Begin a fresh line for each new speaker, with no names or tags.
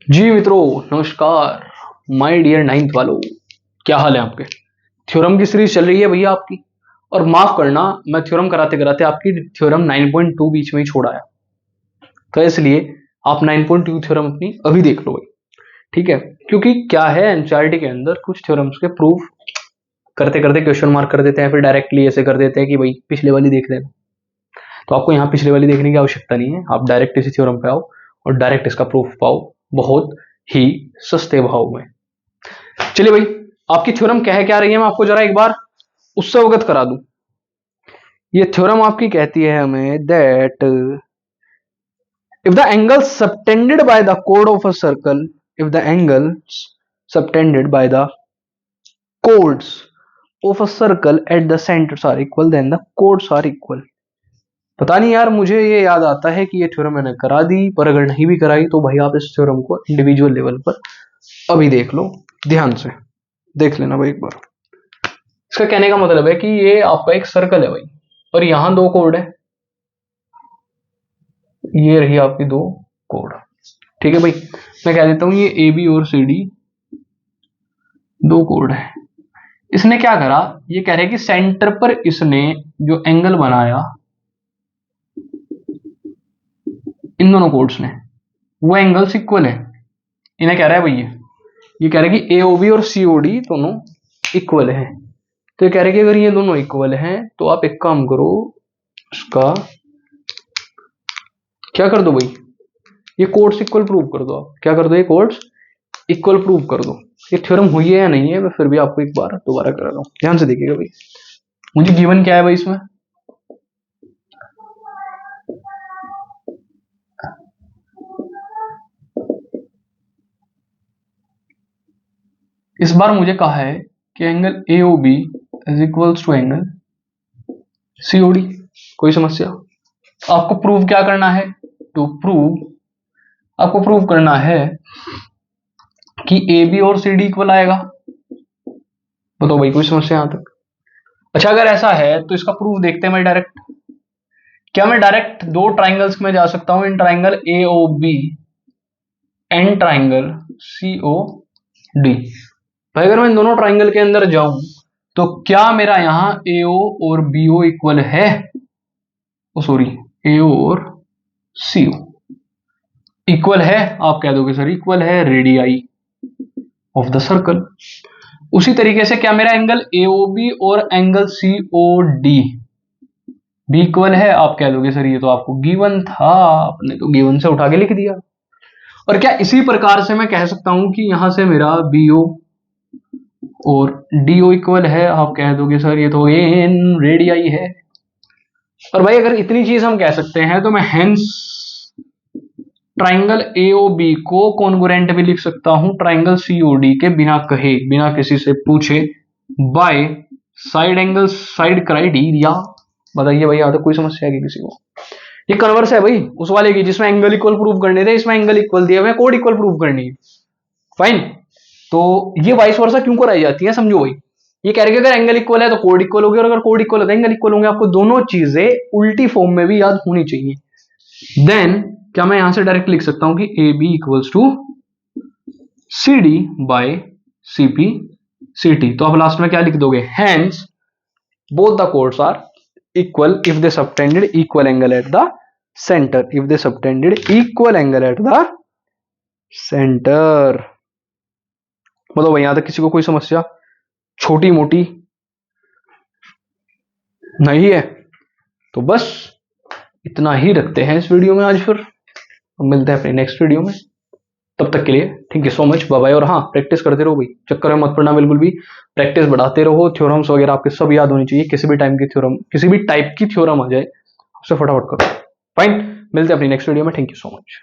जी मित्रों, नमस्कार। My dear ninth वालों, क्या हाल है आपके। थ्योरम की सीरीज चल रही है भैया आपकी। और माफ करना, मैं थ्योरम कराते कराते आपकी थ्योरम 9.2 बीच में ही छोड़ आया, तो इसलिए आप 9.2 थ्योरम अपनी अभी देख लो भाई, ठीक है। क्योंकि क्या है, एनसीईआरटी के अंदर कुछ थ्योरम्स के प्रूफ करते करते क्वेश्चन मार्क कर देते हैं, फिर डायरेक्टली ऐसे कर देते हैं कि भाई पिछले वाली देख लेना। तो आपको यहाँ पिछले वाली देखने की आवश्यकता नहीं है, आप डायरेक्ट इसी थ्योरम पे आओ और डायरेक्ट इसका प्रूफ पाओ बहुत ही सस्ते भाव में। चलिए भाई, आपकी थ्योरम कह रही है, मैं आपको जरा एक बार उससे अवगत करा दूं। ये थ्योरम आपकी कहती है हमें that if the angle subtended by the कोड of a circle, if the angle subtended by the chords of a circle at the centres are equal, then the chords are equal. पता नहीं यार, मुझे ये याद आता है कि ये थ्योरम मैंने करा दी, पर अगर नहीं भी कराई तो भाई आप इस थ्योरम को इंडिविजुअल लेवल पर अभी देख लो, ध्यान से देख लेना भाई एक बार। इसका कहने का मतलब है कि ये आपका एक सर्कल है भाई, और यहां दो कोड है, ये रही आपकी दो कोड, ठीक है भाई। मैं कह देता हूं ये ए बी और सी डी दो कोड है। इसने क्या करा, ये कह रहे कि सेंटर पर इसने जो एंगल बनाया इन दोनों कोड्स ने, वो एंगल्स इक्वल है। इन्हें कह रहा है भैया, ये कह रहे कि एओबी और सीओडी दोनों इक्वल है। तो ये कह रहे कि अगर ये दोनों इक्वल हैं तो आप एक काम करो, इसका क्या कर दो भाई, ये कोड्स इक्वल प्रूव कर दो। आप क्या कर दो, ये कोड्स इक्वल प्रूव कर दो। ये थ्योरम हुई है या नहीं है, मैं फिर भी आपको एक बार दोबारा करा रहा हूं, ध्यान से देखिएगा भाई। मुझे गिवन क्या है भाई इसमें, इस बार मुझे कहा है कि angle A O B is equals to angle C O D. कोई समस्या? आपको प्रूव क्या करना है, टू प्रूव, आपको प्रूव करना है कि ए बी और सी डी इक्वल आएगा। बताओ भाई, कोई समस्या यहां तक? अच्छा, अगर ऐसा है तो इसका प्रूफ देखते हैं। मैं डायरेक्ट, क्या मैं डायरेक्ट दो ट्राइंगल्स में जा सकता हूं, in triangle A O B and triangle C O D. भाई अगर मैं इन दोनों ट्राइंगल के अंदर जाऊं तो क्या मेरा यहां ए ओ और बी ओ इक्वल है? सॉरी, ए ओ और सी ओ इक्वल है? आप कह दोगे सर इक्वल है रेडियाई ऑफ द सर्कल। उसी तरीके से क्या मेरा एंगल एओबी और एंगल सीओडी भी इक्वल है? आप कह दोगे सर ये तो आपको गिवन था, आपने तो गिवन से उठा के लिख दिया। और क्या इसी प्रकार से मैं कह सकता हूं कि यहां से मेरा बीओ और डीओ इक्वल है? आप कह दोगे सर ये तो एन रेडियाई है। और भाई अगर इतनी चीज हम कह सकते हैं तो मैं हेंस ट्राइंगल एओबी को कॉन्ग्रुएंट भी लिख सकता हूं ट्राइंगल सीओडी के, बिना कहे, बिना किसी से पूछे, by side angle side criteria. बताइए भाई, यहां तक कोई समस्या है किसी को? ये कन्वर्स है भाई उस वाले की जिसमें एंगल इक्वल प्रूव करने थे, इसमें एंगल इक्वल दिया हुआ है, कोड इक्वल प्रूव करनी है। फाइन। तो ये वाइस वर्सा क्यों कराई जाती है, समझो भाई। ये कह रहे कि अगर एंगल इक्वल है तो कोड इक्वल होगी, और अगर कोड इक्वल है तो एंगल इक्वल होंगे। आपको दोनों चीजें उल्टी फॉर्म में भी याद होनी चाहिए। देन क्या मैं यहां से डायरेक्ट लिख सकता हूं कि A B equals to C D by C P C T. तो आप लास्ट में क्या लिख दोगे, hence both the chords are equal if they subtended equal angle at the centre, if they subtended equal angle at the centre. मतलब भाई यहां तक किसी को कोई समस्या छोटी मोटी नहीं है? तो बस इतना ही रखते हैं इस वीडियो में आज, फिर मिलते हैं अपने नेक्स्ट वीडियो में। तब तक के लिए thank you so much, bye bye. और हाँ, प्रैक्टिस करते रहो भाई, चक्कर में मत पड़ना बिल्कुल भी, प्रैक्टिस बढ़ाते रहो। थ्योरम्स वगैरह आपके सब याद होनी चाहिए, किसी भी टाइम की थ्योरम, किसी भी टाइप की थ्योरम आ जाए उससे फटाफट करो। फाइन, मिलते हैं अपनी नेक्स्ट वीडियो में। Thank you so much.